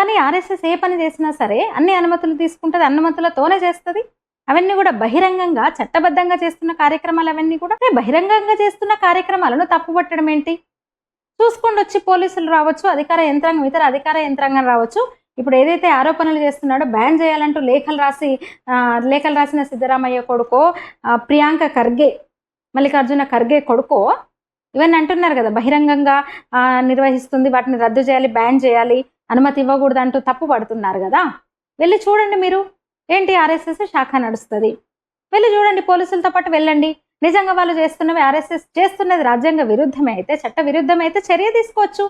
కానీ ఆర్ఎస్ఎస్ ఏ పని చేసినా సరే అన్ని అనుమతులు తీసుకుంటుంది, అనుమతులతోనే చేస్తుంది. అవన్నీ కూడా బహిరంగంగా చట్టబద్ధంగా చేస్తున్న కార్యక్రమాలు అవన్నీ కూడా బహిరంగంగా చేస్తున్న కార్యక్రమాలను తప్పుపట్టడం ఏంటి? చూసుకోండి, వచ్చి పోలీసులు రావచ్చు, అధికార యంత్రాంగం, ఇతర అధికార యంత్రాంగం రావచ్చు. ఇప్పుడు ఏదైతే ఆరోపణలు చేస్తున్నాడో బ్యాన్ చేయాలంటూ లేఖలు రాసిన సిద్ధరామయ్య కొడుకో, ప్రియాంక ఖర్గే, మల్లికార్జున ఖర్గే కొడుకో ఇవన్నీ అంటున్నారు కదా, బహిరంగంగా నిర్వహిస్తుంది, వాటిని రద్దు చేయాలి, బ్యాన్ చేయాలి, అనుమతి ఇవ్వకూడదు అంటూ తప్పు పడుతున్నారు కదా. వెళ్ళి చూడండి మీరు, ఏంటి ఆర్ఎస్ఎస్ శాఖ నడుస్తుంది, వెళ్ళి చూడండి, పోలీసులతో పాటు వెళ్ళండి. నిజంగా వాళ్ళు చేస్తున్నవి, ఆర్ఎస్ఎస్ చేస్తున్నది రాజ్యాంగ విరుద్ధమే అయితే, చట్ట విరుద్ధమైతే చర్య తీసుకోవచ్చు.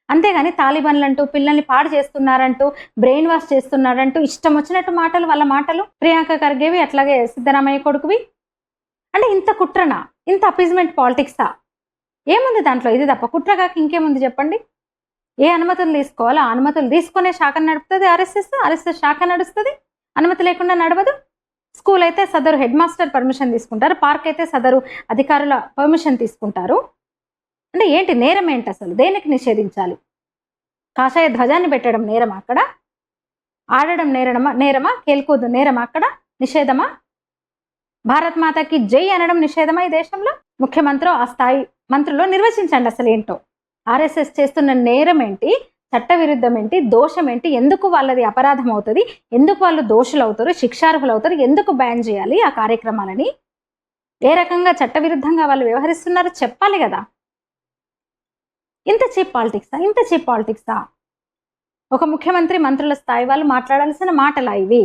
అంతేగాని తాలిబాన్లంటూ పిల్లల్ని పాడు చేస్తున్నారంటూ, బ్రెయిన్ వాష్ చేస్తున్నారంటూ ఇష్టం వచ్చినట్టు మాటలు, వాళ్ళ మాటలు, ప్రియాంక ఖర్గేవి అట్లాగే సిద్ధరామయ్య కొడుకువి. అంటే ఇంత కుట్రనా, ఇంత అపీజ్మెంట్ పాలిటిక్సా? ఏముంది దాంట్లో? ఇది తప్ప కుట్ర కాక ఇంకేముంది చెప్పండి? ఏ అనుమతులు తీసుకోవాలో ఆ అనుమతులు తీసుకునే శాఖను నడుపుతుంది ఆర్ఎస్ఎస్ శాఖ నడుస్తుంది, అనుమతి లేకుండా నడవదు. స్కూల్ అయితే సదరు హెడ్ మాస్టర్ పర్మిషన్ తీసుకుంటారు, పార్క్ అయితే సదరు అధికారుల పర్మిషన్ తీసుకుంటారు. అంటే ఏంటి నేరం ఏంటి అసలు? దేనికి నిషేధించాలి? కాషాయ ధ్వజాన్ని పెట్టడం నేరమా అక్కడ? ఆడడం నేరమా? కేల్కూదు నేరమా అక్కడ? నిషేధమా? భారత్ మాతకి జై అనడం నిషేధమా ఈ దేశంలో? ముఖ్యమంత్రి ఆ స్థాయి మంత్రులు నిర్వచించండి అసలు ఏంటో. ఆర్ఎస్ఎస్ చేస్తున్న నేరం ఏంటి, చట్ట విరుద్ధం ఏంటి, దోషం ఏంటి, ఎందుకు వాళ్ళది అపరాధం అవుతుంది, ఎందుకు వాళ్ళు దోషులు అవుతారు, శిక్షార్హులు అవుతారు, ఎందుకు బ్యాన్ చేయాలి ఆ కార్యక్రమాలని, ఏ రకంగా చట్టవిరుద్ధంగా వాళ్ళు వ్యవహరిస్తున్నారో చెప్పాలి కదా. ఇంత చీప్ పాలిటిక్సా? ఒక ముఖ్యమంత్రి మంత్రుల స్థాయి వాళ్ళు మాట్లాడాల్సిన మాటలా ఇవి?